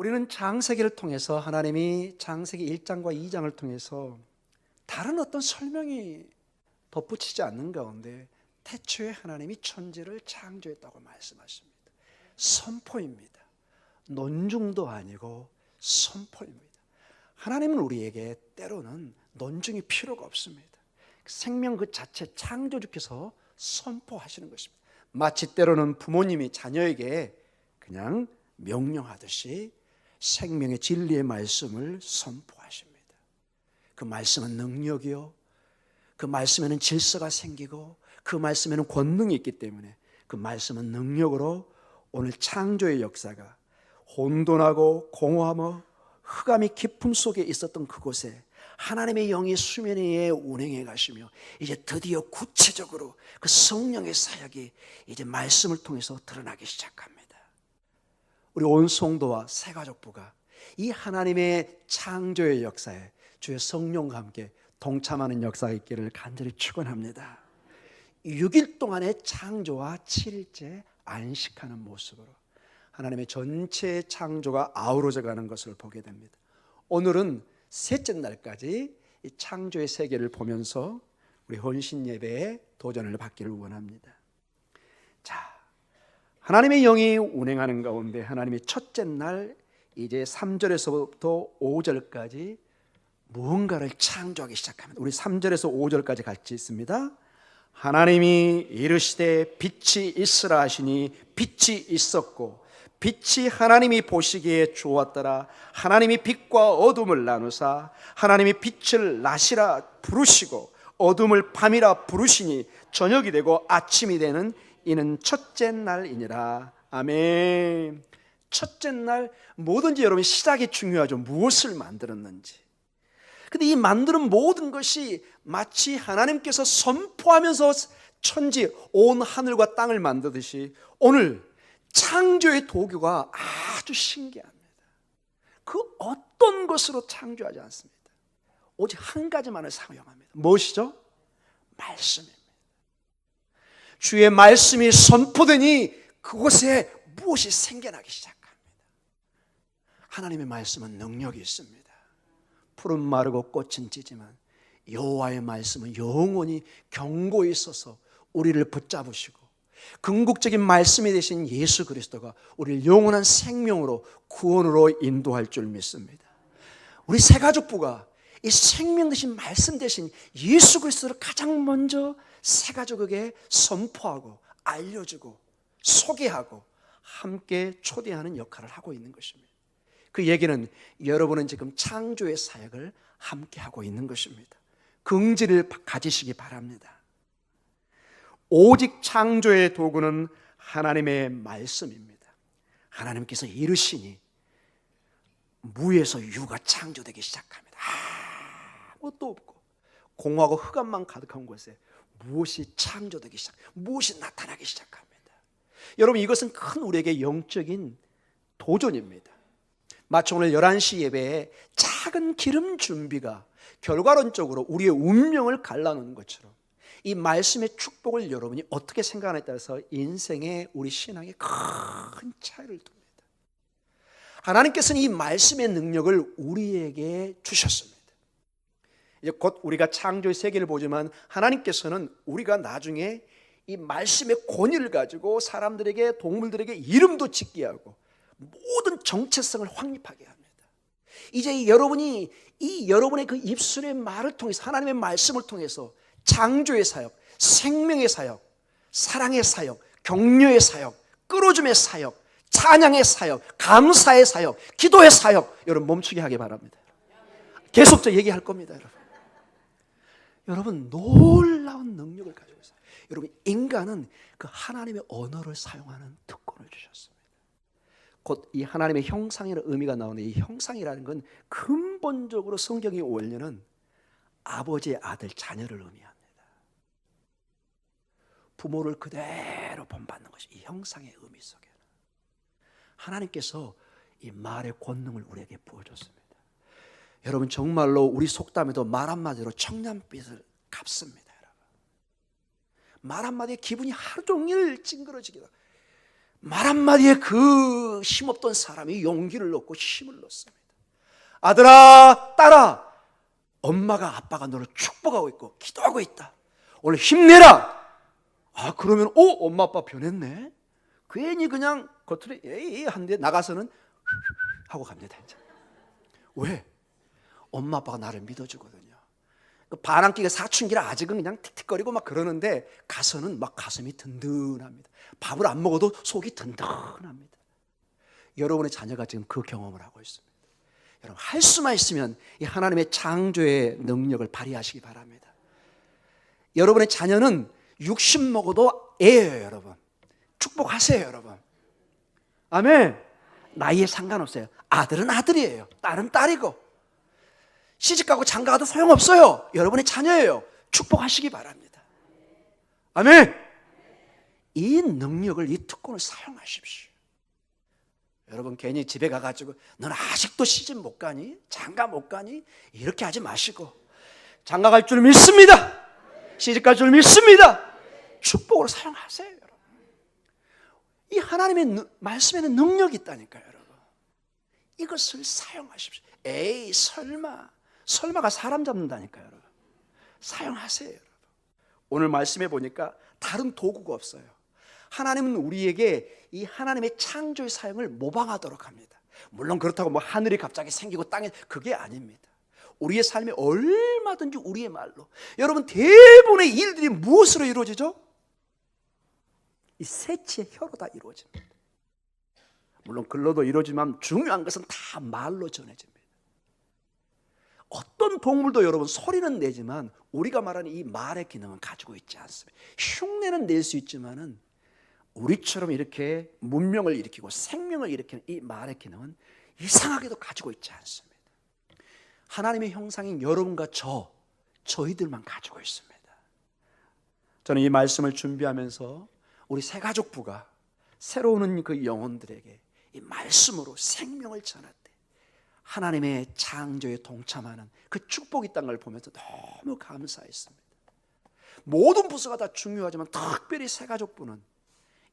우리는 창세기를 통해서 하나님이 창세기 1장과 2장을 통해서 다른 어떤 설명이 덧붙이지 않는 가운데 태초에 하나님이 천지를 창조했다고 말씀하십니다. 선포입니다. 논중도 아니고 선포입니다. 하나님은 우리에게 때로는 논중이 필요가 없습니다. 생명 그 자체 창조주께서 선포하시는 것입니다. 마치 때로는 부모님이 자녀에게 그냥 명령하듯이 생명의 진리의 말씀을 선포하십니다. 그 말씀은 능력이요, 그 말씀에는 질서가 생기고 그 말씀에는 권능이 있기 때문에 그 말씀은 능력으로 오늘 창조의 역사가 혼돈하고 공허하며 흑암이 깊음 속에 있었던 그곳에 하나님의 영이 수면 위에 운행해 가시며 이제 드디어 구체적으로 그 성령의 사역이 이제 말씀을 통해서 드러나기 시작합니다. 우리 온 성도와 새가족부가 이 하나님의 창조의 역사에 주의 성령과 함께 동참하는 역사가 있기를 간절히 축원합니다. 6일 동안의 창조와 7일째 안식하는 모습으로 하나님의 전체 창조가 아우러져 가는 것을 보게 됩니다. 오늘은 셋째 날까지 이 창조의 세계를 보면서 우리 헌신 예배에 도전을 받기를 원합니다. 자, 하나님의 영이 운행하는 가운데 하나님의 첫째 날 이제 3절에서부터 5절까지 무언가를 창조하기 시작합니다. 우리 3절에서 5절까지 같이 있습니다. 하나님이 이르시되 빛이 있으라 하시니 빛이 있었고 빛이 하나님이 보시기에 좋았더라. 하나님이 빛과 어둠을 나누사 하나님이 빛을 낮이라 부르시고 어둠을 밤이라 부르시니 저녁이 되고 아침이 되는 이는 첫째 날이니라. 아멘. 첫째 날 뭐든지 여러분 시작이 중요하죠. 무엇을 만들었는지. 근데 이 만드는 모든 것이 마치 하나님께서 선포하면서 천지 온 하늘과 땅을 만드듯이 오늘 창조의 도구가 아주 신기합니다. 그 어떤 것으로 창조하지 않습니다. 오직 한 가지만을 사용합니다. 무엇이죠? 말씀입니다. 주의 말씀이 선포되니 그곳에 무엇이 생겨나기 시작합니다. 하나님의 말씀은 능력이 있습니다. 풀은 마르고 꽃은 찌지만 여호와의 말씀은 영원히 견고히 있어서 우리를 붙잡으시고 궁극적인 말씀이 되신 예수 그리스도가 우리를 영원한 생명으로 구원으로 인도할 줄 믿습니다. 우리 새가족부가 이 생명 되신 말씀 되신 예수 그리스도를 가장 먼저 새가족에게 선포하고 알려주고 소개하고 함께 초대하는 역할을 하고 있는 것입니다. 그 얘기는 여러분은 지금 창조의 사역을 함께 하고 있는 것입니다. 긍지를 가지시기 바랍니다. 오직 창조의 도구는 하나님의 말씀입니다. 하나님께서 이르시니 무에서 유가 창조되기 시작합니다. 아무것도 없고 공허하고 흑암만 가득한 곳에 무엇이 창조되기 시작, 무엇이 나타나기 시작합니다. 여러분, 이것은 큰 우리에게 영적인 도전입니다. 마치 오늘 11시 예배에 작은 기름 준비가 결과론적으로 우리의 운명을 갈라놓는 것처럼 이 말씀의 축복을 여러분이 어떻게 생각하느냐에 따라서 인생의 우리 신앙에 큰 차이를 둡니다. 하나님께서는 이 말씀의 능력을 우리에게 주셨습니다. 이제 곧 우리가 창조의 세계를 보지만 하나님께서는 우리가 나중에 이 말씀의 권위를 가지고 사람들에게 동물들에게 이름도 짓게 하고 모든 정체성을 확립하게 합니다. 이제 여러분이 이 여러분의 그 입술의 말을 통해서 하나님의 말씀을 통해서 창조의 사역, 생명의 사역, 사랑의 사역, 격려의 사역, 끌어줌의 사역, 찬양의 사역, 감사의 사역, 기도의 사역 여러분 멈추게 하기 바랍니다. 계속적으로 얘기할 겁니다. 여러분 놀라운 능력을 가지고 있어요. 여러분 인간은 그 하나님의 언어를 사용하는 특권을 주셨습니다. 곧 이 하나님의 형상이라는 의미가 나오는데 이 형상이라는 건 근본적으로 성경의 원리는 아버지의 아들, 자녀를 의미합니다. 부모를 그대로 본받는 것이 이 형상의 의미 속에는 하나님께서 이 말의 권능을 우리에게 부어줬습니다. 여러분 정말로 우리 속담에도 말 한마디로 청량빛을 갚습니다. 여러분. 말 한마디에 기분이 하루 종일 찡그러지기도 말 한마디에 그 힘없던 사람이 용기를 얻고 힘을 얻습니다. 아들아, 딸아, 엄마가 아빠가 너를 축복하고 있고 기도하고 있다. 오늘 힘내라. 아, 그러면 엄마 아빠 변했네. 괜히 그냥 겉으로 에이 한데 나가서는 하고 갑니다. 이제. 왜? 엄마 아빠가 나를 믿어주거든요. 반항기가 사춘기라 아직은 그냥 틱틱거리고 막 그러는데 가서는 막 가슴이 든든합니다. 밥을 안 먹어도 속이 든든합니다. 여러분의 자녀가 지금 그 경험을 하고 있습니다. 여러분, 할 수만 있으면 이 하나님의 창조의 능력을 발휘하시기 바랍니다. 여러분의 자녀는 60 먹어도 애예요, 여러분. 축복하세요, 여러분. 아멘. 나이에 상관없어요. 아들은 아들이에요. 딸은 딸이고. 시집가고 장가가도 소용없어요. 여러분의 자녀예요. 축복하시기 바랍니다. 아멘. 이 능력을, 이 특권을 사용하십시오. 여러분, 괜히 집에 가가지고 넌 아직도 시집 못 가니? 장가 못 가니? 이렇게 하지 마시고, 장가 갈 줄 믿습니다. 시집 갈 줄 믿습니다. 축복으로 사용하세요, 여러분. 이 하나님의 말씀에는 능력이 있다니까요, 여러분. 이것을 사용하십시오. 에이, 설마가 사람 잡는다니까요, 여러분. 사용하세요, 여러분. 오늘 말씀해 보니까 다른 도구가 없어요. 하나님은 우리에게 이 하나님의 창조의 사용을 모방하도록 합니다. 물론 그렇다고 뭐 하늘이 갑자기 생기고 땅에, 그게 아닙니다. 우리의 삶이 얼마든지 우리의 말로. 여러분, 대부분의 일들이 무엇으로 이루어지죠? 이 새치의 혀로 다 이루어집니다. 물론 글로도 이루어지지만 중요한 것은 다 말로 전해집니다. 어떤 동물도 여러분 소리는 내지만 우리가 말하는 이 말의 기능은 가지고 있지 않습니다. 흉내는 낼 수 있지만은 우리처럼 이렇게 문명을 일으키고 생명을 일으키는 이 말의 기능은 이상하게도 가지고 있지 않습니다. 하나님의 형상인 여러분과 저희들만 가지고 있습니다. 저는 이 말씀을 준비하면서 우리 새가족부가 새로 오는 그 영혼들에게 이 말씀으로 생명을 전할 때 하나님의 창조에 동참하는 그 축복이 있다는 걸 보면서 너무 감사했습니다. 모든 부서가 다 중요하지만 특별히 새가족부는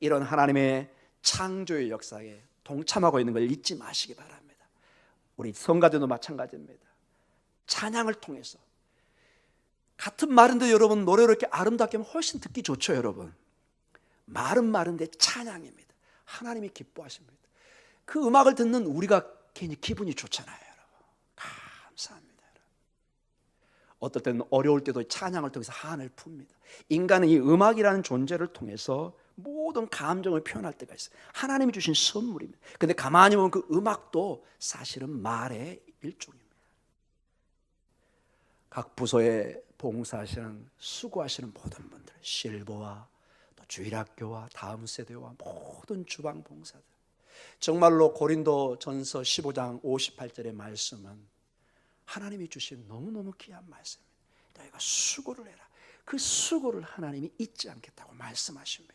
이런 하나님의 창조의 역사에 동참하고 있는 걸 잊지 마시기 바랍니다. 우리 성가대도 마찬가지입니다. 찬양을 통해서 같은 말인데 여러분, 노래를 이렇게 아름답게 하면 훨씬 듣기 좋죠, 여러분. 말은 말인데 찬양입니다. 하나님이 기뻐하십니다. 그 음악을 듣는 우리가 괜히 기분이 좋잖아요, 여러분. 감사합니다, 여러분. 어떨 때는 어려울 때도 찬양을 통해서 한을 풉니다. 인간은 이 음악이라는 존재를 통해서 모든 감정을 표현할 때가 있어요. 하나님이 주신 선물입니다. 그런데 가만히 보면 그 음악도 사실은 말의 일종입니다. 각 부서에 봉사하시는, 수고하시는 모든 분들, 실버와 또 주일학교와 다음 세대와 모든 주방 봉사들, 정말로 고린도 전서 15장 58절의 말씀은 하나님이 주신 너무너무 귀한 말씀입니다. 너희가 수고를 해라. 그 수고를 하나님이 잊지 않겠다고 말씀하십니다.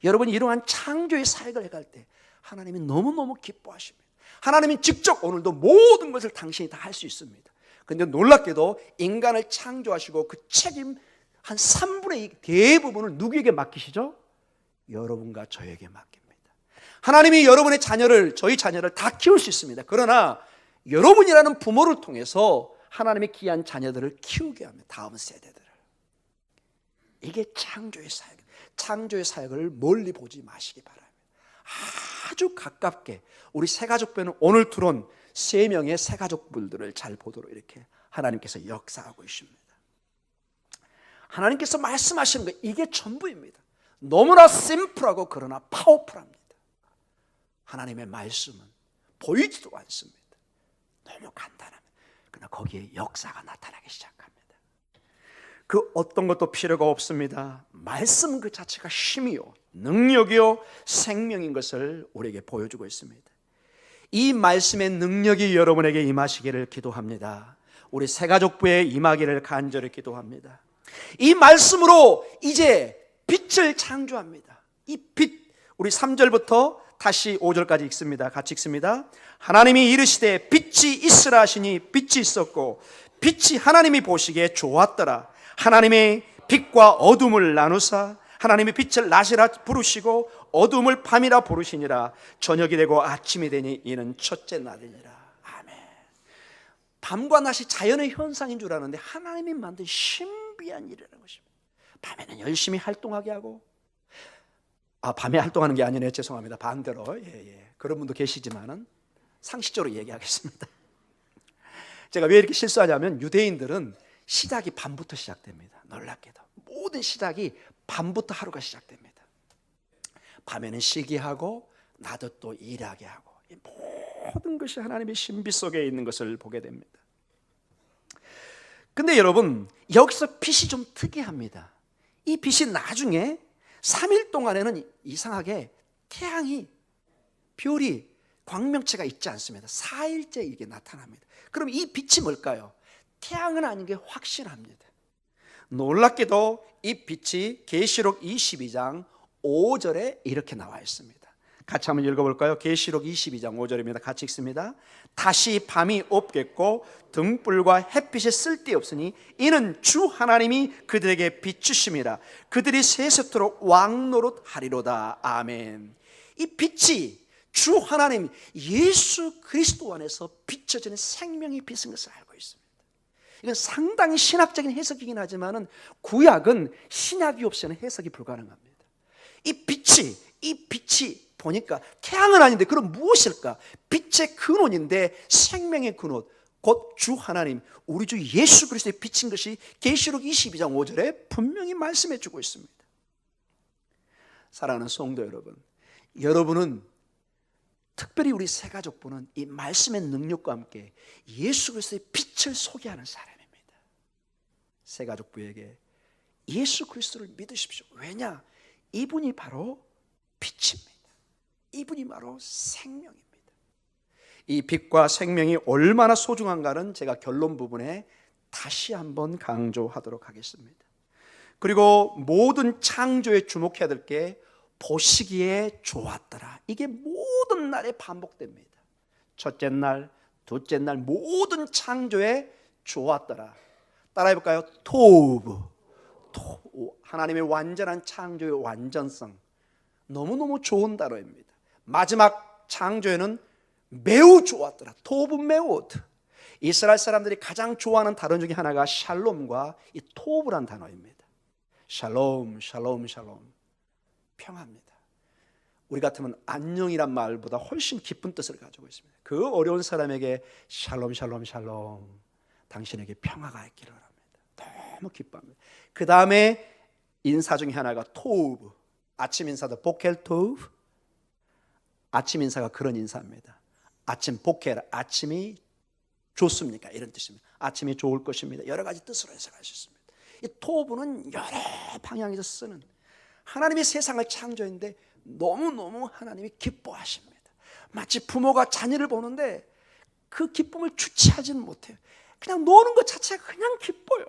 여러분이 이러한 창조의 사역을 해갈 때 하나님이 너무너무 기뻐하십니다. 하나님이 직접 오늘도 모든 것을 당신이 다 할 수 있습니다. 그런데 놀랍게도 인간을 창조하시고 그 책임 한 3분의 2 대부분을 누구에게 맡기시죠? 여러분과 저에게 맡깁니다. 하나님이 여러분의 자녀를, 저희 자녀를 다 키울 수 있습니다. 그러나 여러분이라는 부모를 통해서 하나님의 귀한 자녀들을 키우게 합니다. 다음 세대들을. 이게 창조의 사역. 창조의 사역을 멀리 보지 마시기 바랍니다. 아주 가깝게 우리 새가족부는 오늘 들어온 3명의 새가족분들을 잘 보도록 이렇게 하나님께서 역사하고 계십니다. 하나님께서 말씀하시는 거, 이게 전부입니다. 너무나 심플하고 그러나 파워풀합니다. 하나님의 말씀은 보이지도 않습니다. 너무 간단합니다. 그러나 거기에 역사가 나타나기 시작합니다. 그 어떤 것도 필요가 없습니다. 말씀 그 자체가 힘이요, 능력이요, 생명인 것을 우리에게 보여주고 있습니다. 이 말씀의 능력이 여러분에게 임하시기를 기도합니다. 우리 새가족부에 임하기를 간절히 기도합니다. 이 말씀으로 이제 빛을 창조합니다. 이 빛, 우리 3절부터 다시 5절까지 읽습니다. 같이 읽습니다. 하나님이 이르시되 빛이 있으라 하시니 빛이 있었고 빛이 하나님이 보시기에 좋았더라. 하나님의 빛과 어둠을 나누사 하나님의 빛을 낮이라 부르시고 어둠을 밤이라 부르시니라. 저녁이 되고 아침이 되니 이는 첫째 날이니라. 아멘. 밤과 낮이 자연의 현상인 줄 아는데 하나님이 만든 신비한 일이라는 것입니다. 밤에는 열심히 활동하게 하고, 밤에 활동하는 게 아니네, 죄송합니다. 반대로, 그런 분도 계시지만은 상식적으로 얘기하겠습니다. 제가 왜 이렇게 실수하냐면, 유대인들은 시작이 밤부터 시작됩니다. 놀랍게도 모든 시작이 밤부터 하루가 시작됩니다. 밤에는 쉬게 하고 낮에 또 일하게 하고, 이 모든 것이 하나님의 신비 속에 있는 것을 보게 됩니다. 근데 여러분, 여기서 빛이 좀 특이합니다. 이 빛이 나중에 3일 동안에는 이상하게 태양이, 별이, 광명체가 있지 않습니다. 4일째 이게 나타납니다. 그럼 이 빛이 뭘까요? 태양은 아닌 게 확실합니다. 놀랍게도 이 빛이 계시록 22장 5절에 이렇게 나와 있습니다. 같이 한번 읽어볼까요? 계시록 22장 5절입니다. 같이 읽습니다. 다시 밤이 없겠고 등불과 햇빛이 쓸데없으니 이는 주 하나님이 그들에게 비추심이라. 그들이 세세토록 왕노릇하리로다. 아멘. 이 빛이 주 하나님 예수 그리스도 안에서 비춰지는 생명의 빛인 것을 알고 있습니다. 이건 상당히 신학적인 해석이긴 하지만은 구약은 신약이 없이는 해석이 불가능합니다. 이 빛이 보니까 태양은 아닌데 그럼 무엇일까? 빛의 근원인데 생명의 근원, 곧 주 하나님, 우리 주 예수 그리스도의 빛인 것이 계시록 22장 5절에 분명히 말씀해 주고 있습니다. 사랑하는 성도 여러분, 여러분은 특별히 우리 새가족부는 이 말씀의 능력과 함께 예수 그리스도의 빛을 소개하는 사람입니다. 새가족부에게 예수 그리스도를 믿으십시오. 왜냐? 이분이 바로 빛입니다. 이분이 바로 생명입니다. 이 빛과 생명이 얼마나 소중한가는 제가 결론 부분에 다시 한번 강조하도록 하겠습니다. 그리고 모든 창조에 주목해야 될 게 보시기에 좋았더라. 이게 모든 날에 반복됩니다. 첫째 날, 둘째 날 모든 창조에 좋았더라. 따라해볼까요? 토브. 하나님의 완전한 창조의 완전성, 너무너무 좋은 단어입니다. 마지막 창조에는 매우 좋았더라. 토브 메오드. 이스라엘 사람들이 가장 좋아하는 단어 중에 하나가 샬롬과 이 토브란 단어입니다. 샬롬, 샬롬, 샬롬. 평화입니다. 우리 같으면 안녕이란 말보다 훨씬 깊은 뜻을 가지고 있습니다. 그 어려운 사람에게 샬롬, 샬롬, 샬롬. 당신에게 평화가 있기를 바랍니다. 너무 기뻐합니다. 그 다음에 인사 중에 하나가 토브. 아침 인사도 보켈 토브. 아침 인사가 그런 인사입니다. 아침 보켈, 아침이 좋습니까? 이런 뜻입니다. 아침이 좋을 것입니다. 여러 가지 뜻으로 해석할 수 있습니다. 이 토브는 여러 방향에서 쓰는, 하나님이 세상을 창조했는데 너무너무 하나님이 기뻐하십니다. 마치 부모가 자녀를 보는데 그 기쁨을 주체하지는 못해요. 그냥 노는 것 자체가 그냥 기뻐요.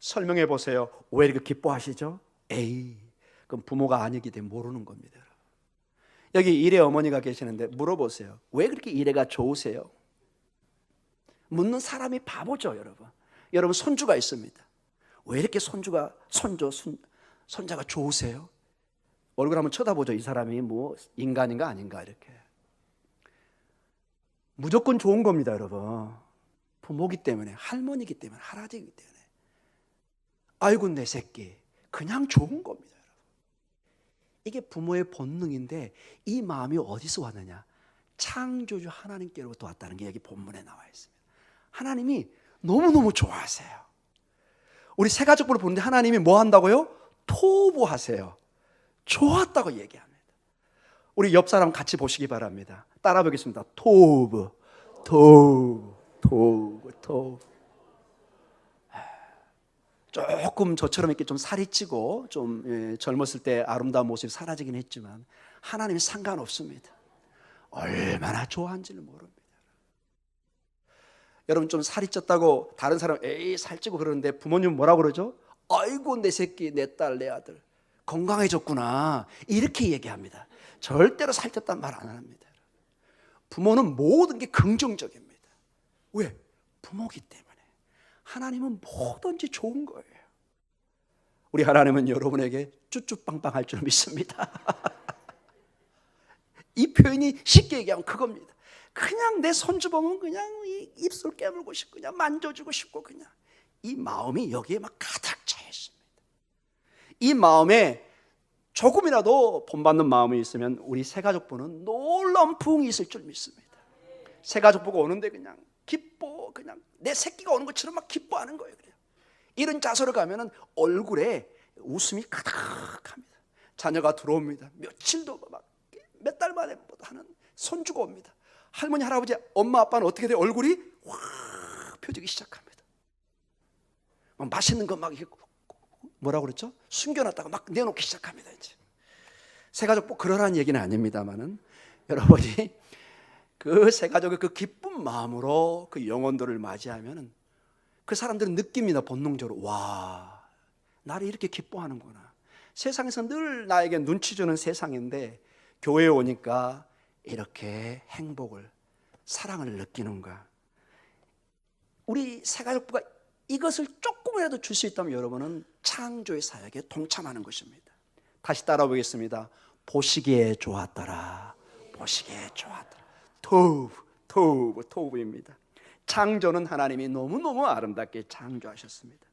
설명해 보세요. 왜 이렇게 기뻐하시죠? 그럼 부모가 아니기 때문에 모르는 겁니다. 여기 일의 어머니가 계시는데 물어보세요. 왜 그렇게 일해가 좋으세요? 묻는 사람이 바보죠, 여러분. 여러분 손주가 있습니다. 왜 이렇게 손자가 좋으세요? 얼굴 한번 쳐다보죠. 이 사람이 뭐 인간인가 아닌가 이렇게. 무조건 좋은 겁니다, 여러분. 부모기 때문에, 할머니기 때문에, 할아버지기 때문에. 아이고 내 새끼, 그냥 좋은 겁니다, 여러분. 이게 부모의 본능인데 이 마음이 어디서 왔느냐? 창조주 하나님께로부터 왔다는 게 여기 본문에 나와 있습니다. 하나님이 너무너무 좋아하세요. 우리 새 가족부를 보는데 하나님이 뭐 한다고요? 토부하세요. 좋았다고 얘기합니다. 우리 옆 사람 같이 보시기 바랍니다. 따라 보겠습니다. 토브. 조금 저처럼 이렇게 좀 살이 찌고 좀 젊었을 때 아름다운 모습이 사라지긴 했지만 하나님이 상관없습니다. 얼마나 좋아하는지를 모릅니다. 여러분 좀 살이 쪘다고 다른 사람 살찌고 그러는데 부모님 뭐라고 그러죠? 아이고 내 새끼, 내 딸, 내 아들 건강해졌구나 이렇게 얘기합니다. 절대로 살쪘단 말 안 합니다. 부모는 모든 게 긍정적입니다. 왜? 부모기 때문에. 하나님은 뭐든지 좋은 거예요. 우리 하나님은 여러분에게 쭈쭈빵빵 할 줄 믿습니다. 이 표현이 쉽게 얘기하면 그겁니다. 그냥 내 손주 보면 그냥 이 입술 깨물고 싶고 그냥 만져주고 싶고 그냥 이 마음이 여기에 막 가득 차 있습니다. 이 마음에 조금이라도 본받는 마음이 있으면 우리 새가족부는 놀라운 부흥이 있을 줄 믿습니다. 새가족부가 오는데 그냥 기뻐, 그냥 내 새끼가 오는 것처럼 막 기뻐하는 거예요. 그래요. 이런 자세로 가면은 얼굴에 웃음이 가득합니다. 자녀가 들어옵니다. 며칠도 막 몇 달 만에 하는 손주가 옵니다. 할머니, 할아버지, 엄마, 아빠는 어떻게 돼요? 얼굴이 확 펴지기 시작합니다. 막 맛있는 거 막 뭐라고 그랬죠? 숨겨놨다가 막 내놓기 시작합니다. 이제 새가족부 그러라는 얘기는 아닙니다만은 여러분이 그 새가족의 그 기쁜 마음으로 그 영혼들을 맞이하면은 그 사람들은 느낍니다. 본능적으로 와, 나를 이렇게 기뻐하는구나. 세상에서 늘 나에게 눈치 주는 세상인데 교회에 오니까 이렇게 행복을, 사랑을 느끼는가. 우리 새가족부가 이것을 조금이라도 줄 수 있다면 여러분은 창조의 사역에 동참하는 것입니다. 다시 따라보겠습니다. 보시기에 좋았더라. 보시기에 좋았더라. 토브입니다. 창조는 하나님이 너무너무 아름답게 창조하셨습니다.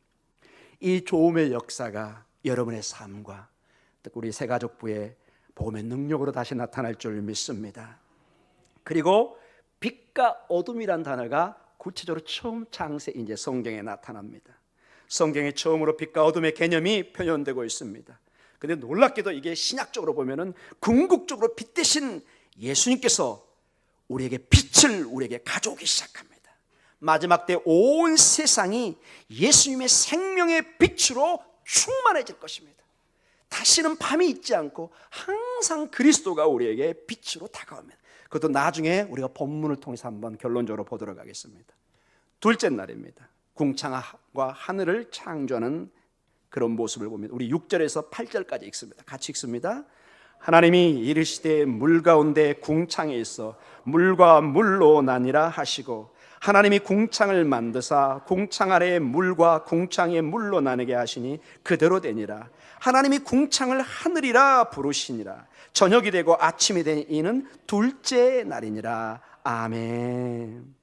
이 좋음의 역사가 여러분의 삶과 우리 새가족부의 복음의 능력으로 다시 나타날 줄 믿습니다. 그리고 빛과 어둠이란 단어가 구체적으로 처음 창세기 이제 성경에 나타납니다. 성경에 처음으로 빛과 어둠의 개념이 표현되고 있습니다. 근데 놀랍게도 이게 신약적으로 보면은 궁극적으로 빛 대신 예수님께서 우리에게 빛을 우리에게 가져오기 시작합니다. 마지막 때 온 세상이 예수님의 생명의 빛으로 충만해질 것입니다. 다시는 밤이 있지 않고 항상 그리스도가 우리에게 빛으로 다가옵니다. 그것도 나중에 우리가 본문을 통해서 한번 결론적으로 보도록 하겠습니다. 둘째 날입니다. 궁창과 하늘을 창조하는 그런 모습을 봅니다. 우리 6절에서 8절까지 읽습니다. 같이 읽습니다. 하나님이 이르시되 물 가운데 궁창에 있어 물과 물로 나뉘라 하시고 하나님이 궁창을 만드사 궁창 아래에 물과 궁창에 물로 나뉘게 하시니 그대로 되니라. 하나님이 궁창을 하늘이라 부르시니라. 저녁이 되고 아침이 된 이는 둘째 날이니라. 아멘.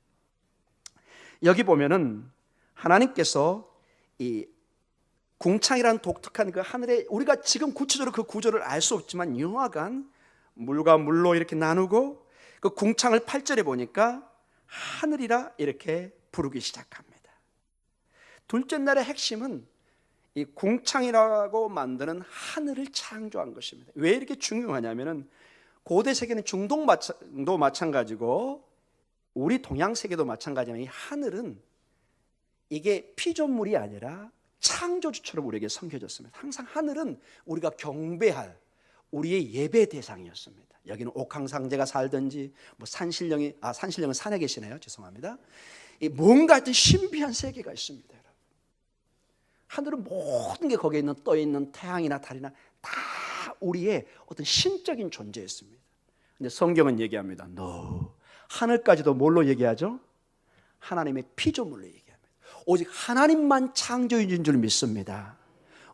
여기 보면은 하나님께서 이 궁창이라는 독특한 그 하늘에 우리가 지금 구체적으로 그 구조를 알 수 없지만 영화관 물과 물로 이렇게 나누고 그 궁창을 8절에 보니까 하늘이라 이렇게 부르기 시작합니다. 둘째 날의 핵심은 이 궁창이라고 만드는 하늘을 창조한 것입니다. 왜 이렇게 중요하냐면은 고대 세계는 중동도 마찬가지고 우리 동양 세계도 마찬가지지만 이 하늘은 이게 피조물이 아니라 창조주처럼 우리에게 섬겨졌습니다. 항상 하늘은 우리가 경배할 우리의 예배 대상이었습니다. 여기는 옥황상제가 살든지 뭐 산신령은 산에 계시네요. 죄송합니다. 뭔가 하여튼 신비한 세계가 있습니다. 여러분. 하늘은 모든 게 거기에 있는 떠 있는 태양이나 달이나 다 우리의 어떤 신적인 존재였습니다. 근데 성경은 얘기합니다. No. 하늘까지도 뭘로 얘기하죠? 하나님의 피조물로 얘기합니다. 오직 하나님만 창조주인 줄 믿습니다.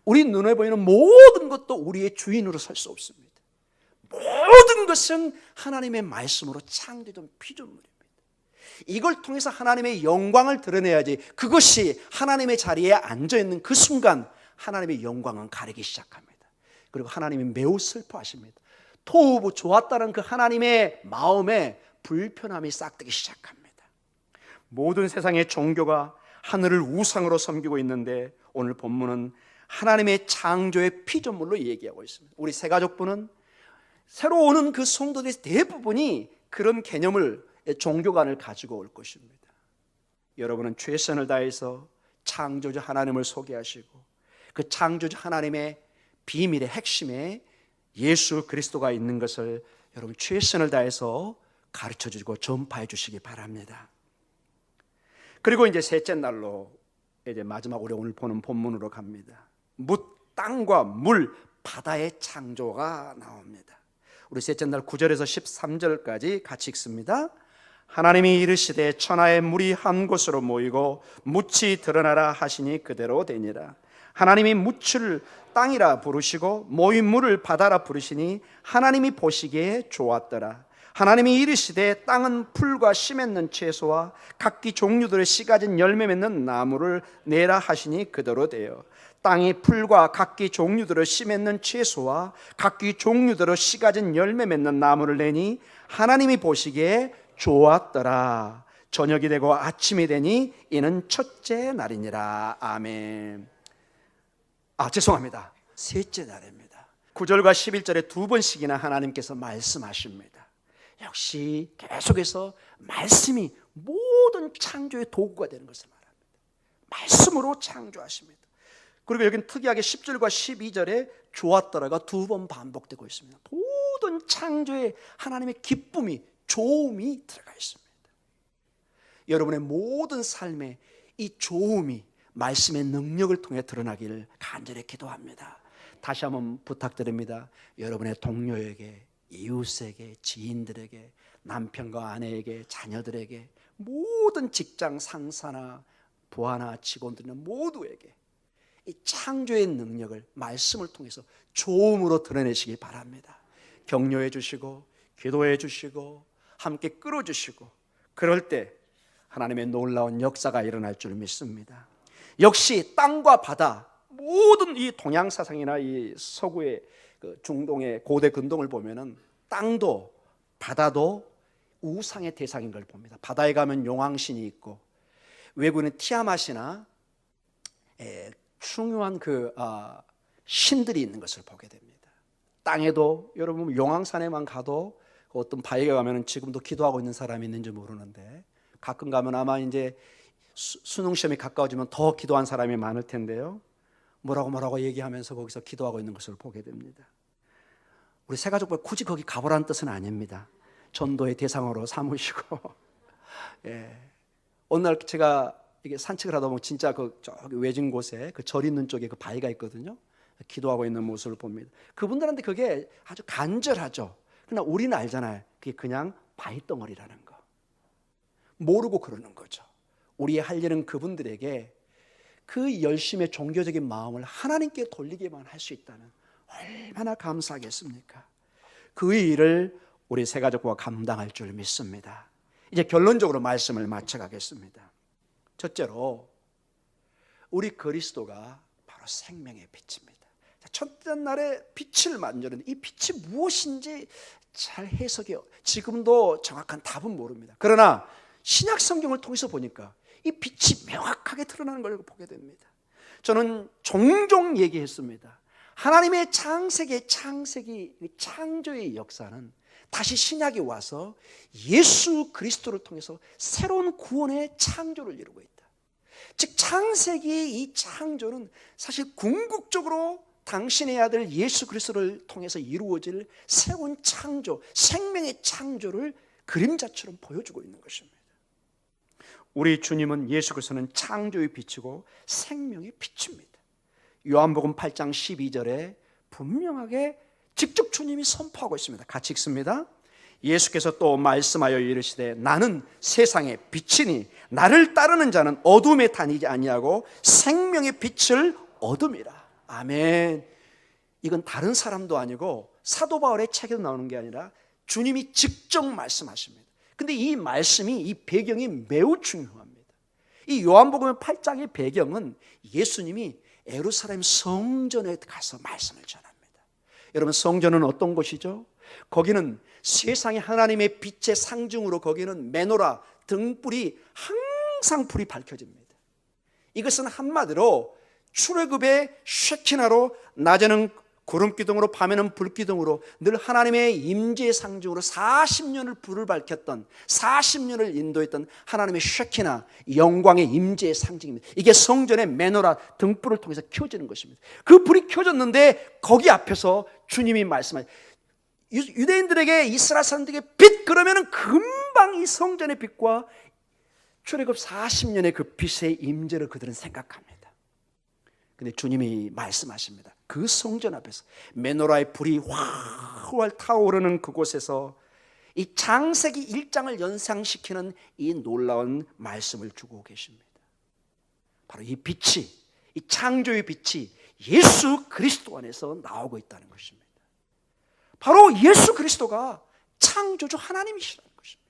우리 눈에 보이는 모든 것도 우리의 주인으로 설 수 없습니다. 모든 것은 하나님의 말씀으로 창조된 피조물입니다. 이걸 통해서 하나님의 영광을 드러내야지. 그것이 하나님의 자리에 앉아있는 그 순간 하나님의 영광은 가리기 시작합니다. 그리고 하나님이 매우 슬퍼하십니다. 토우부 좋았다는 그 하나님의 마음에 불편함이 싹트기 시작합니다. 모든 세상의 종교가 하늘을 우상으로 섬기고 있는데 오늘 본문은 하나님의 창조의 피조물로 얘기하고 있습니다. 우리 새가족부는 새로 오는 그 성도들의 대부분이 그런 개념을 종교관을 가지고 올 것입니다. 여러분은 최선을 다해서 창조주 하나님을 소개하시고 그 창조주 하나님의 비밀의 핵심에 예수 그리스도가 있는 것을 여러분 최선을 다해서 가르쳐주고 전파해 주시기 바랍니다. 그리고 이제 셋째 날로 이제 마지막 우리 오늘 보는 본문으로 갑니다. 땅과 물, 바다의 창조가 나옵니다. 우리 셋째 날 9절에서 13절까지 같이 읽습니다. 하나님이 이르시되 천하의 물이 한 곳으로 모이고 묻이 드러나라 하시니 그대로 되니라. 하나님이 묻을 땅이라 부르시고 모인 물을 바다라 부르시니 하나님이 보시기에 좋았더라. 하나님이 이르시되 땅은 풀과 씨 맺는 채소와 각기 종류대로 씨 가진 열매 맺는 나무를 내라 하시니 그대로 되어 땅이 풀과 각기 종류대로 씨 맺는 채소와 각기 종류대로 씨 가진 열매 맺는 나무를 내니 하나님이 보시기에 좋았더라. 저녁이 되고 아침이 되니 이는 첫째 날이니라. 아멘. 죄송합니다. 셋째 날입니다. 9절과 11절에 두 번씩이나 하나님께서 말씀하십니다. 역시 계속해서 말씀이 모든 창조의 도구가 되는 것을 말합니다. 말씀으로 창조하십니다. 그리고 여기는 특이하게 10절과 12절에 좋았더라가 두 번 반복되고 있습니다. 모든 창조에 하나님의 기쁨이, 좋음이 들어가 있습니다. 여러분의 모든 삶에 이 좋음이 말씀의 능력을 통해 드러나기를 간절히 기도합니다. 다시 한번 부탁드립니다. 여러분의 동료에게, 이웃에게, 지인들에게, 남편과 아내에게, 자녀들에게, 모든 직장 상사나 부하나 직원들이나 모두에게 이 창조의 능력을 말씀을 통해서 좋음으로 드러내시기 바랍니다. 격려해 주시고 기도해 주시고 함께 끌어주시고 그럴 때 하나님의 놀라운 역사가 일어날 줄 믿습니다. 역시 땅과 바다, 모든 이 동양사상이나 이 서구의 중동의 고대 근동을 보면은 땅도 바다도 우상의 대상인 걸 봅니다. 바다에 가면 용왕신이 있고 외국은 티아맛이나 중요한 신들이 있는 것을 보게 됩니다. 땅에도 여러분 용왕산에만 가도 어떤 바위에 가면은 지금도 기도하고 있는 사람이 있는지 모르는데 가끔 가면 아마 이제 수능 시험이 가까워지면 더 기도한 사람이 많을 텐데요. 뭐라고 얘기하면서 거기서 기도하고 있는 것을 보게 됩니다. 우리 새가족들 굳이 거기 가보라는 뜻은 아닙니다. 전도의 대상으로 삼으시고 어느 날 제가 이게 산책을 하다 보면 진짜 저기 외진 곳에 그 절 있는 쪽에 그 바위가 있거든요. 기도하고 있는 모습을 봅니다. 그분들한테 그게 아주 간절하죠. 그러나 우리는 알잖아요. 그게 그냥 바위 덩어리라는 거. 모르고 그러는 거죠. 우리의 할 일은 그분들에게 그 열심의 종교적인 마음을 하나님께 돌리게만 할 수 있다는, 얼마나 감사하겠습니까? 그 일을 우리 새가족과 감당할 줄 믿습니다. 이제 결론적으로 말씀을 마쳐가겠습니다. 첫째로 우리 그리스도가 바로 생명의 빛입니다. 첫째 날에 빛을 만드는 이 빛이 무엇인지 잘 해석이 지금도 정확한 답은 모릅니다. 그러나 신약 성경을 통해서 보니까 이 빛이 명확하게 드러나는 걸 보게 됩니다. 저는 종종 얘기했습니다. 하나님의 창조의 역사는 다시 신약이 와서 예수 그리스도를 통해서 새로운 구원의 창조를 이루고 있다. 즉 창세기의 이 창조는 사실 궁극적으로 당신의 아들 예수 그리스도를 통해서 이루어질 새로운 창조, 생명의 창조를 그림자처럼 보여주고 있는 것입니다. 우리 주님은, 예수 그리스도는 창조의 빛이고 생명의 빛입니다. 요한복음 8장 12절에 분명하게 직접 주님이 선포하고 있습니다. 같이 읽습니다. 예수께서 또 말씀하여 이르시되 나는 세상의 빛이니 나를 따르는 자는 어둠에 다니지 아니하고 생명의 빛을 얻음이라. 아멘. 이건 다른 사람도 아니고 사도 바울의 책에도 나오는 게 아니라 주님이 직접 말씀하십니다. 근데 이 말씀이, 이 배경이 매우 중요합니다. 이 요한복음 8장의 배경은 예수님이 예루살렘 성전에 가서 말씀을 전합니다. 여러분, 성전은 어떤 곳이죠? 거기는 세상에 하나님의 빛의 상징으로 거기는 메노라 등불이 항상 불이 밝혀집니다. 이것은 한마디로 출애굽의 쉐키나로 낮에는 구름기둥으로 밤에는 불기둥으로 늘 하나님의 임재의 상징으로 40년을 불을 밝혔던, 40년을 인도했던 하나님의 쉐키나 영광의 임재의 상징입니다. 이게 성전의 메노라 등불을 통해서 켜지는 것입니다. 그 불이 켜졌는데 거기 앞에서 주님이 말씀하신, 유대인들에게, 이스라엘 사람들에게 빛 그러면은 금방 이 성전의 빛과 출애굽 40년의 그 빛의 임재를 그들은 생각합니다. 근데 주님이 말씀하십니다. 그 성전 앞에서 메노라의 불이 활활 타오르는 그곳에서 이 창세기 1장을 연상시키는 이 놀라운 말씀을 주고 계십니다. 바로 이 빛이, 이 창조의 빛이 예수 그리스도 안에서 나오고 있다는 것입니다. 바로 예수 그리스도가 창조주 하나님이시라는 것입니다.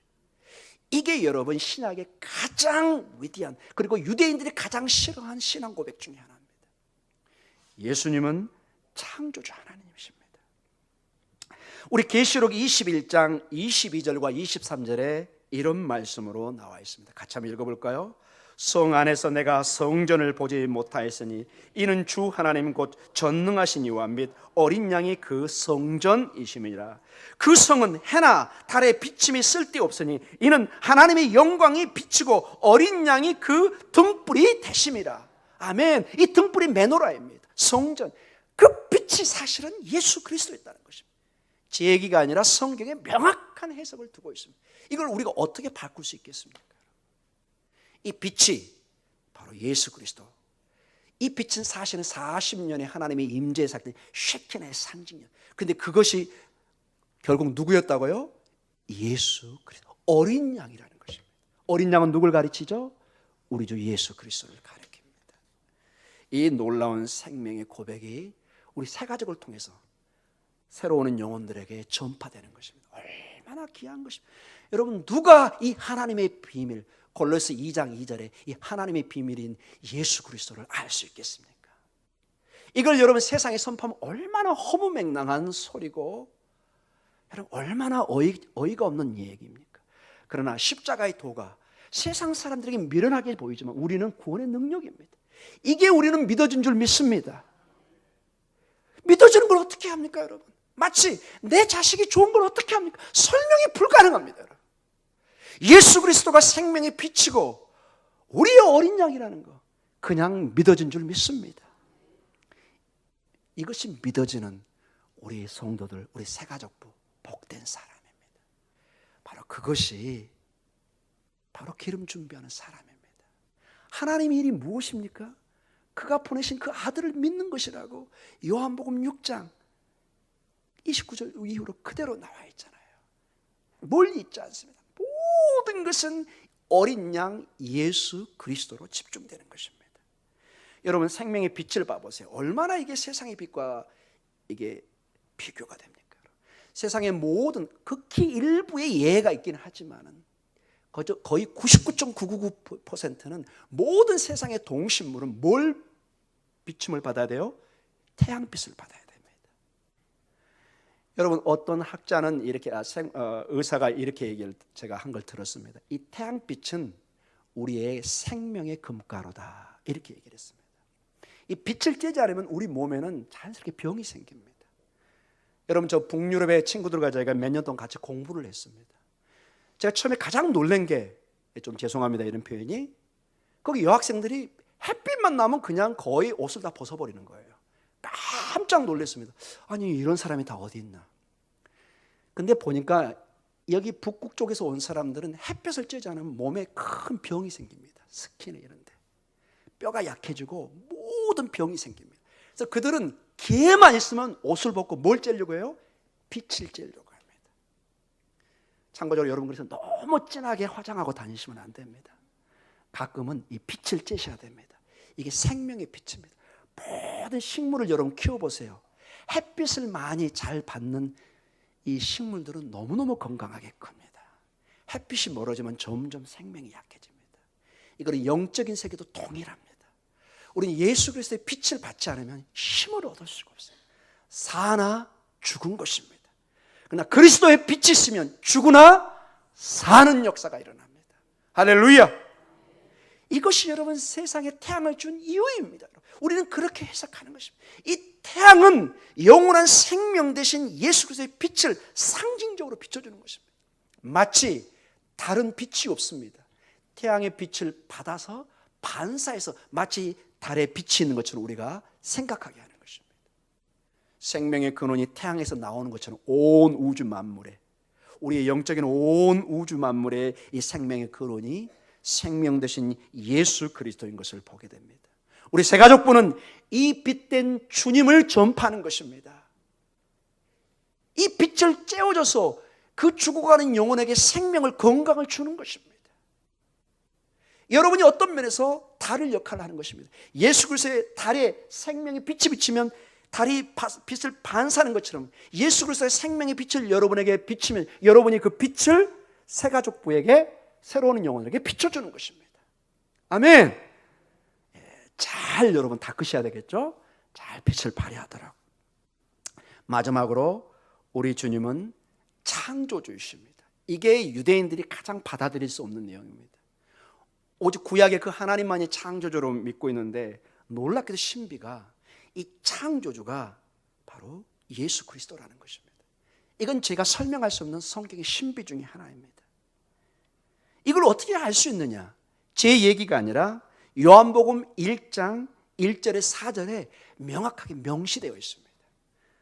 이게 여러분 신약의 가장 위대한, 그리고 유대인들이 가장 싫어한 신앙 고백 중에 하나입니다. 예수님은 창조주 하나님이십니다. 우리 계시록 21장 22절과 23절에 이런 말씀으로 나와 있습니다. 같이 한번 읽어볼까요? 성 안에서 내가 성전을 보지 못하였으니 이는 주 하나님 곧 전능하신 이와 및 어린 양이 그 성전이심이라. 그 성은 해나 달의 비침이 쓸데없으니 이는 하나님의 영광이 비치고 어린 양이 그 등불이 되심이라. 아멘. 이 등불이 메노라입니다. 성전, 그 빛이 사실은 예수 그리스도였다는 것입니다. 제 얘기가 아니라 성경에 명확한 해석을 두고 있습니다. 이걸 우리가 어떻게 바꿀 수 있겠습니까? 이 빛이 바로 예수 그리스도. 이 빛은 사실은 40년의 하나님의 임재의 사건, 쉐킨의 상징이에요. 근데 그것이 결국 누구였다고요? 예수 그리스도, 어린 양이라는 것입니다. 어린 양은 누굴 가르치죠? 우리 주 예수 그리스도를 가르칩니다. 이 놀라운 생명의 고백이 우리 새 가족을 통해서 새로 오는 영혼들에게 전파되는 것입니다. 얼마나 귀한 것입니다. 여러분, 누가 이 하나님의 비밀, 골로새 2장 2절에 이 하나님의 비밀인 예수 그리스도를 알 수 있겠습니까? 이걸 여러분 세상에 선포하면 얼마나 허무맹랑한 소리고, 여러분 얼마나 어이가 없는 얘기입니까? 그러나 십자가의 도가 세상 사람들에게 미련하게 보이지만 우리는 구원의 능력입니다. 이게 우리는 믿어진 줄 믿습니다. 믿어지는 걸 어떻게 합니까, 여러분? 마치 내 자식이 좋은 걸 어떻게 합니까? 설명이 불가능합니다, 여러분. 예수 그리스도가 생명의 빛이고 우리의 어린 양이라는 거, 그냥 믿어진 줄 믿습니다. 이것이 믿어지는 우리 성도들, 우리 새가족부 복된 사람입니다. 바로 그것이 바로 기름 준비하는 사람입니다. 하나님의 일이 무엇입니까? 그가 보내신 그 아들을 믿는 것이라고 요한복음 6장 29절 이후로 그대로 나와 있잖아요. 뭘 잊지 않습니다. 모든 것은 어린 양 예수 그리스도로 집중되는 것입니다. 여러분, 생명의 빛을 봐보세요. 얼마나 이게 세상의 빛과 이게 비교가 됩니까? 세상의 모든, 극히 일부의 예가 있긴 하지만은 거의 99.999%는 모든 세상의 동식물은 뭘 비춤을 받아야 돼요? 태양빛을 받아야 됩니다. 여러분, 어떤 학자는 이렇게 의사가 이렇게 얘기를 제가 한 걸 들었습니다. 이 태양빛은 우리의 생명의 금가루다, 이렇게 얘기를 했습니다. 이 빛을 쬐지 않으면 우리 몸에는 자연스럽게 병이 생깁니다. 여러분, 저 북유럽의 친구들과 저희가 몇 년 동안 같이 공부를 했습니다. 제가 처음에 가장 놀란 게, 좀 죄송합니다 이런 표현이, 거기 여학생들이 햇빛만 나면 그냥 거의 옷을 다 벗어버리는 거예요. 깜짝 놀랐습니다. 아니, 이런 사람이 다 어디 있나. 근데 보니까 여기 북극 쪽에서 온 사람들은 햇볕을 쬐지 않으면 몸에 큰 병이 생깁니다. 스킨에 이런데 뼈가 약해지고 모든 병이 생깁니다. 그래서 그들은 기회만 있으면 옷을 벗고 뭘 쬐려고 해요? 빛을 쬐려고 합니다. 참고적으로 여러분, 그래서 너무 진하게 화장하고 다니시면 안 됩니다. 가끔은 이 빛을 쬐셔야 됩니다. 이게 생명의 빛입니다. 모든 식물을 여러분 키워보세요. 햇빛을 많이 잘 받는 이 식물들은 너무너무 건강하게 큽니다. 햇빛이 멀어지면 점점 생명이 약해집니다. 이거는 영적인 세계도 동일합니다. 우리는 예수 그리스도의 빛을 받지 않으면 힘을 얻을 수가 없어요. 사나 죽은 것입니다. 그러나 그리스도의 빛이 있으면 죽으나 사는 역사가 일어납니다. 할렐루야! 이것이 여러분 세상에 태양을 준 이유입니다. 우리는 그렇게 해석하는 것입니다. 이 태양은 영원한 생명 대신 예수 그리스도의 빛을 상징적으로 비춰주는 것입니다. 마치 다른 빛이 없습니다. 태양의 빛을 받아서 반사해서 마치 달에 빛이 있는 것처럼 우리가 생각하게 하는 것입니다. 생명의 근원이 태양에서 나오는 것처럼 온 우주 만물에, 우리의 영적인 온 우주 만물에 이 생명의 근원이 생명 되신 예수 그리스도인 것을 보게 됩니다. 우리 새가족부는 이 빛된 주님을 전파하는 것입니다. 이 빛을 쬐어줘서 그 죽어가는 영혼에게 생명을, 건강을 주는 것입니다. 여러분이 어떤 면에서 달을 역할을 하는 것입니다. 예수 그리스도의 달에 생명의 빛이 비치면 달이 빛을 반사하는 것처럼 예수 그리스도의 생명의 빛을 여러분에게 비치면 여러분이 그 빛을 새가족부에게 새로운 영혼에게 비춰주는 것입니다. 아멘. 잘 여러분 닦으셔야 되겠죠? 잘 빛을 발휘하도록. 마지막으로 우리 주님은 창조주이십니다. 이게 유대인들이 가장 받아들일 수 없는 내용입니다. 오직 구약의 그 하나님만이 창조주로 믿고 있는데 놀랍게도 신비가 이 창조주가 바로 예수 그리스도라는 것입니다. 이건 제가 설명할 수 없는 성경의 신비 중에 하나입니다. 이걸 어떻게 알 수 있느냐? 제 얘기가 아니라 요한복음 1장 1절에 4절에 명확하게 명시되어 있습니다.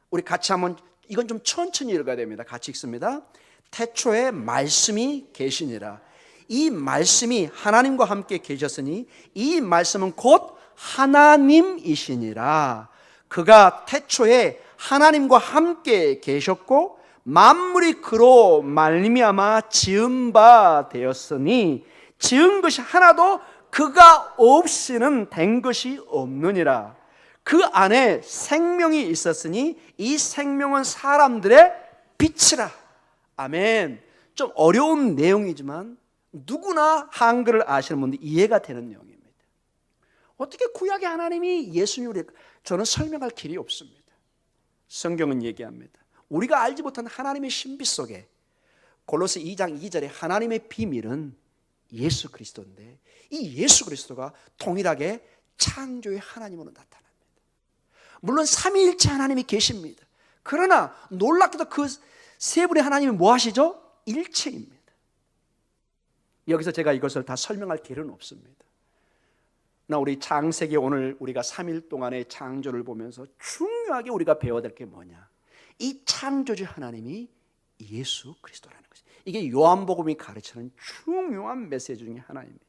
우리 같이 한번 이건 좀 천천히 읽어야 됩니다. 같이 읽습니다. 태초에 말씀이 계시니라. 이 말씀이 하나님과 함께 계셨으니 이 말씀은 곧 하나님이시니라. 그가 태초에 하나님과 함께 계셨고 만물이 그로 말미암아 지은 바 되었으니 지은 것이 하나도 그가 없이는 된 것이 없느니라. 그 안에 생명이 있었으니 이 생명은 사람들의 빛이라. 아멘. 좀 어려운 내용이지만 누구나 한글을 아시는 분들 이해가 되는 내용입니다. 어떻게 구약의 하나님이 예수님을 저는 설명할 길이 없습니다. 성경은 얘기합니다. 우리가 알지 못한 하나님의 신비 속에 골로새 2장 2절에 하나님의 비밀은 예수 그리스도인데 이 예수 그리스도가 동일하게 창조의 하나님으로 나타납니다. 물론 삼위일체 하나님이 계십니다. 그러나 놀랍게도 그 세 분의 하나님이 뭐 하시죠? 일체입니다. 여기서 제가 이것을 다 설명할 길은 없습니다. 나 우리 창세기 오늘 우리가 3일 동안의 창조를 보면서 중요하게 우리가 배워야 될 게 뭐냐? 이 창조주 하나님이 예수 그리스도라는 것이죠. 이게 요한복음이 가르치는 중요한 메시지 중에 하나입니다.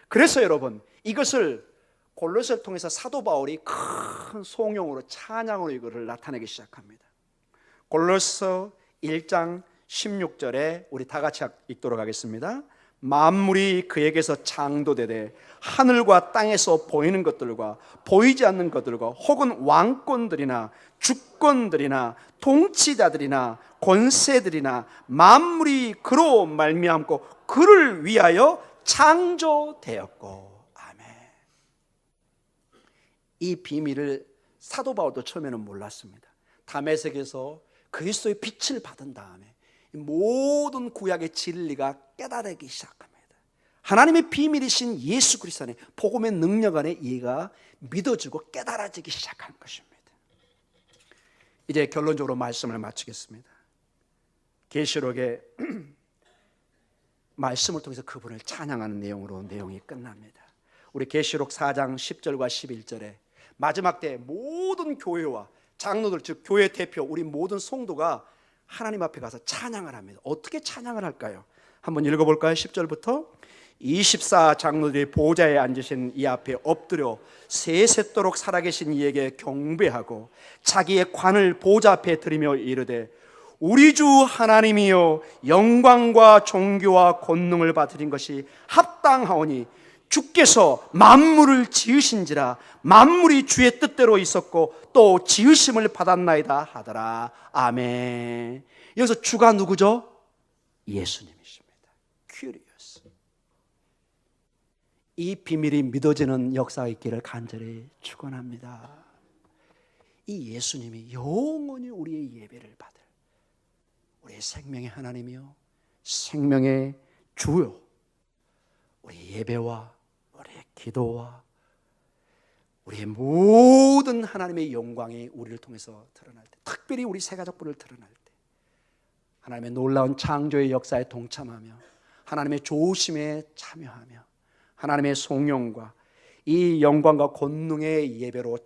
그래서 여러분 이것을 골로새를 통해서 사도 바울이 큰 송영으로 찬양으로 이거를 나타내기 시작합니다. 골로새 1장 16절에 우리 다 같이 읽도록 하겠습니다. 만물이 그에게서 창조되되 하늘과 땅에서 보이는 것들과 보이지 않는 것들과 혹은 왕권들이나 주권들이나 통치자들이나 권세들이나 만물이 그로 말미암고 그를 위하여 창조되었고. 아멘. 이 비밀을 사도 바울도 처음에는 몰랐습니다. 다메섹에서 그리스도의 빛을 받은 다음에 모든 구약의 진리가 깨달기 시작합니다. 하나님의 비밀이신 예수 그리스도 안에 복음의 능력 안에 이해가 믿어지고 깨달아지기 시작한 것입니다. 이제 결론적으로 말씀을 마치겠습니다. 계시록의 말씀을 통해서 그분을 찬양하는 내용으로 내용이 끝납니다. 우리 계시록 4장 10절과 11절에 마지막 때 모든 교회와 장로들 즉 교회 대표 우리 모든 성도가 하나님 앞에 가서 찬양을 합니다. 어떻게 찬양을 할까요? 한번 읽어볼까요? 10절부터 24 장로들이 보좌에 앉으신 이 앞에 엎드려 세세토록 살아계신 이에게 경배하고 자기의 관을 보좌 앞에 들이며 이르되 우리 주 하나님이여 영광과 존귀와 권능을 받으신 것이 합당하오니 주께서 만물을 지으신지라 만물이 주의 뜻대로 있었고 또 지으심을 받았나이다 하더라. 아멘. 여기서 주가 누구죠? 예수님이십니다. 큐리어스. 이 비밀이 믿어지는 역사가 있기를 간절히 축원합니다. 이 예수님이 영원히 우리의 예배를 받을 우리의 생명의 하나님이요 생명의 주요 우리 예배와 우리의 기도와 우리의 모든 하나님의 영광이 우리를 통해서 드러날 때 특별히 우리 새가족부를 드러날 때 하나님의 놀라운 창조의 역사에 동참하며 하나님의 조심에 참여하며 하나님의 송영과 이 영광과 권능의 예배로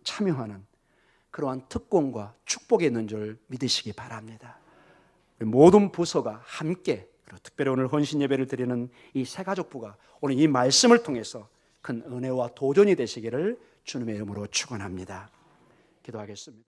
참여하는 그러한 특권과 축복이 있는 줄 믿으시기 바랍니다. 모든 부서가 함께 그리고 특별히 오늘 헌신 예배를 드리는 이 새가족부가 오늘 이 말씀을 통해서 큰 은혜와 도전이 되시기를 주님의 이름으로 축원합니다. 기도하겠습니다.